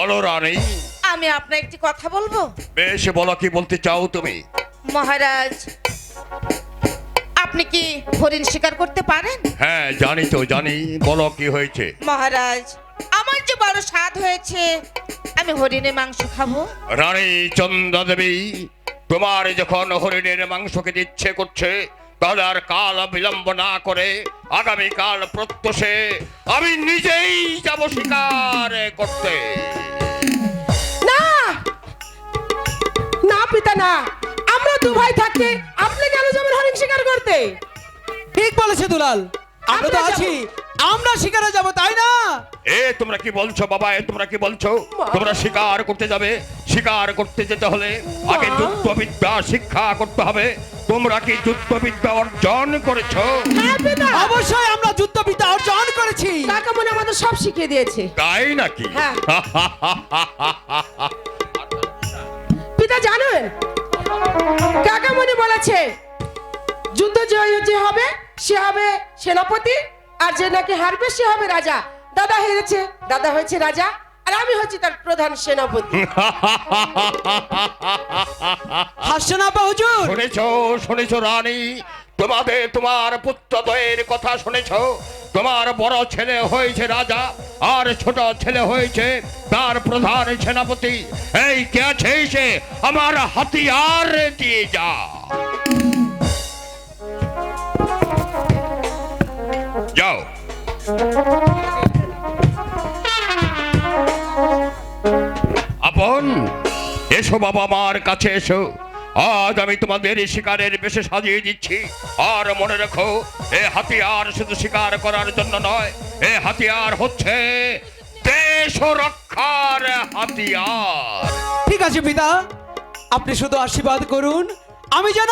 বলো রানী। আমি আপনার একটি কথা বলবো। বেশ, বলো, কি বলতে চাও তুমি? মহারাজ, আপনি কি হরিণ শিকার করতে পারেন? হ্যাঁ, জানি তো, জানি। বলো, কি হয়েছে? মহারাজ, আমার যে বড় স্বাদ হয়েছে, আমি হরিণের মাংস খাবো। রানী চন্দ্রা দেবী, তোমার যখন হরিণের মাংস খেতে ইচ্ছে করছে, তাহলে আর কাল বিলম্ব না করে আগামীকাল প্রত্যুষে আমি নিজেই যাব শিকার করতে। না না পিতা, না। আমরা দু ভাই থাকতে আপনি কেন যাবেন হরিণ শিকার করতে? ঠিক বলেছে দুলাল, আমরা তো আমরা আছি, আমরা শিকারে যাব, তাই না? তোমরা কি বলছো বাবা? তোমরা কি বলছো? তোমরা শিকার করতে যাবে? শিকার করতে যেতে হলে আগে যুদ্ধবিদ্যা শিক্ষা করতে হবে। তোমরা কি যুদ্ধবিদ্যা অর্জন করেছো? হ্যাঁ পিতা, অবশ্যই আমরা যুদ্ধবিদ্যা অর্জন করেছি। কাকামণি আমাদের সব শিখিয়ে দিয়েছে। তাই নাকি? হ্যাঁ। পিতা জানেন, কাকামণি বলেছে যুদ্ধ যে হবে সে হবে সেনাপতি, আর যে নাকি হারবে সে হবে রাজা। দাদা হেরেছে, দাদা হয়েছে রাজা, আর আমি হচ্ছি তার প্রধান সেনাপতি। হাসছে না আপা হুজুর? শুনেছো, শুনেছো রানী? তোমার পুত্রদ্বয়ের কথা শুনেছো? তোমার বড় ছেলে হয়েছে রাজা, আর ছোট ছেলে হয়েছে তার প্রধান সেনাপতি। এই কে আছে সে? আমার হাতিয়ার দিয়ে যা। যাও। আপন, এসো বাবা, আমার কাছে এসো। আজ আমি তোমাদের শিকারের বেশে সাজিয়ে দিচ্ছি। আর মনে রেখো, এ হাতিয়ার শুধু শিকার করার জন্য নয়, এ হাতিয়ার হচ্ছে দেশ রক্ষার হাতিয়ার। ঠিক আছে পিতা, আপনি শুধু আশীর্বাদ করুন, আমি যেন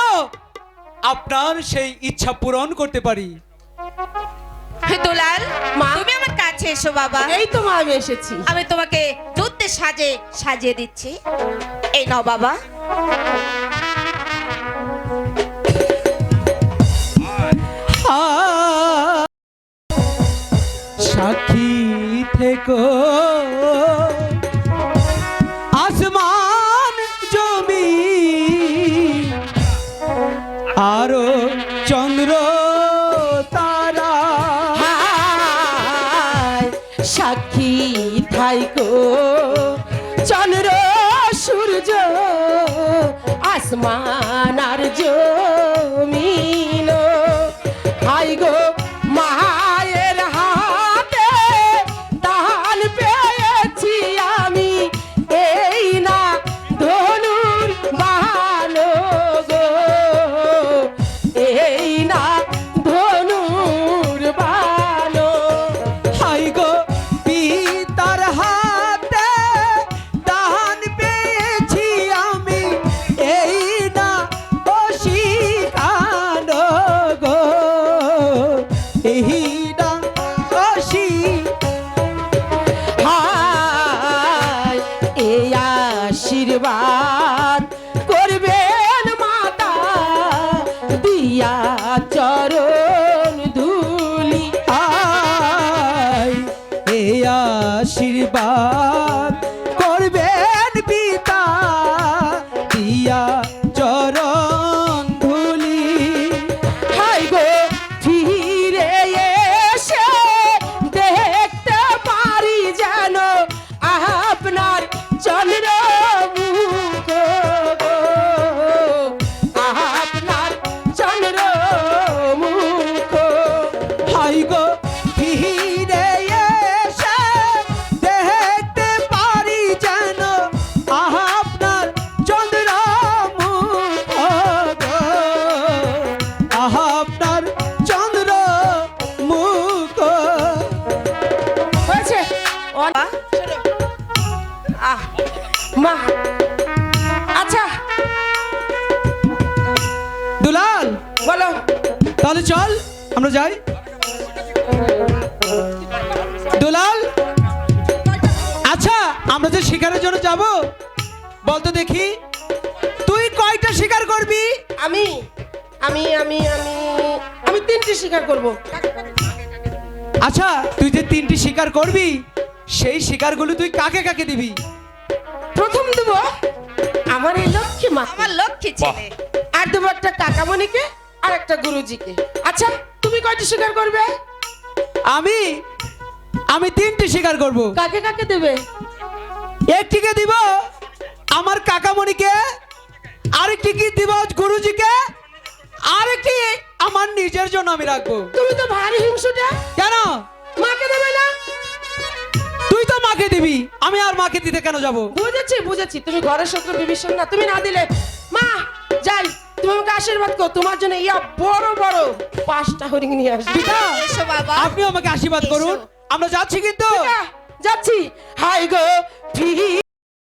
আপনার সেই ইচ্ছা পূরণ করতে পারি। দুলাল, মা। তুমি আমার কাছে এসো বাবা। এই তো মা, আমি এসেছি। আমি তোমাকে যুদ্ধে সাজিয়ে দিচ্ছি। এই নাও বাবা। সাক্ষী থেকো আসমান জমি, আরো চন্দ্র তারা, হায়, সাক্ষী থাইকো চন্দ্র সূর্য আসমান আর জমিন। হাই গো মায়ের হাতে দান পেয়েছি আমি, এই না ধনুর বানো গো, এই না ধনুর বানো। হাই গো পিতার হাতে দান পেয়েছি আমি, এই না অশিকান গো, এই না অশি। হায়, এই আশীর্বাদ করবেন মাতা দিয়া চরণ ধুলি। আয় এই আশীর্বাদ করবেন পিতা দিয়া চরণ ধুলি। হাই গো ফিরে এসে দেখতে পারি যেন আপনার চন্দ্র মুখ গো, আপনার চন্দ্র মুখ। হাই গো ফিরে এসে দেখতে পারি যেন আপনার চন্দ্র মুখ গো, আপনার চন্দ্র মুখ। হয়েছে বাবা, আহ মা, আচ্ছা দুলাল, বলো। তাহলে চল আমরা যাই। দুলাল, আচ্ছা আমরা যে শিকারের জন্য যাব, বলতো দেখি তুই কয়টা শিকার করবি? আমি আমি আমি আমি আমি তিনটি শিকার করব। আচ্ছা তুই যে 3টি শিকার করবি, সেই শিকারগুলো তুই কাকে কাকে দিবি? প্রথম দেব আমার এই লক্ষ্মী মা, আমার লক্ষ্মী ছেলে। আর দেবো একটা কাকামণিকে আর একটা গুরুজিকে। আচ্ছা তুমি কয়টি শিকার করবে? আমি আমি 3টি শিকার করব। কাকে কাকে দেবে? একটিকে দিব আমার কাকামণিকে, আরেকটিকে দিব গুরুজিকে, আরেকটি আমার নিজের জন্য আমি রাখবো। তুমি তো ভারী হিংসুটা, কেন? মাকে দেবে না? তুই তো মাকে দিবি, আমি আর মাকে দিতে কেন যাব? বুঝেছি বুঝেছি, তুমি ঘরের শত্রু বিভীষণ না, তুমি না দিলে। মা যাই, তুমি আমাকে আশীর্বাদ করো, তোমার জন্য ইয়া বড় বড় 5টা হরিণ নিয়ে আসবে। পিতা, এসো বাবা। আপনি আমাকে আশীর্বাদ করুন। এসো। আমরা যাচ্ছি কিন্তু। যাচ্ছি। হাই গো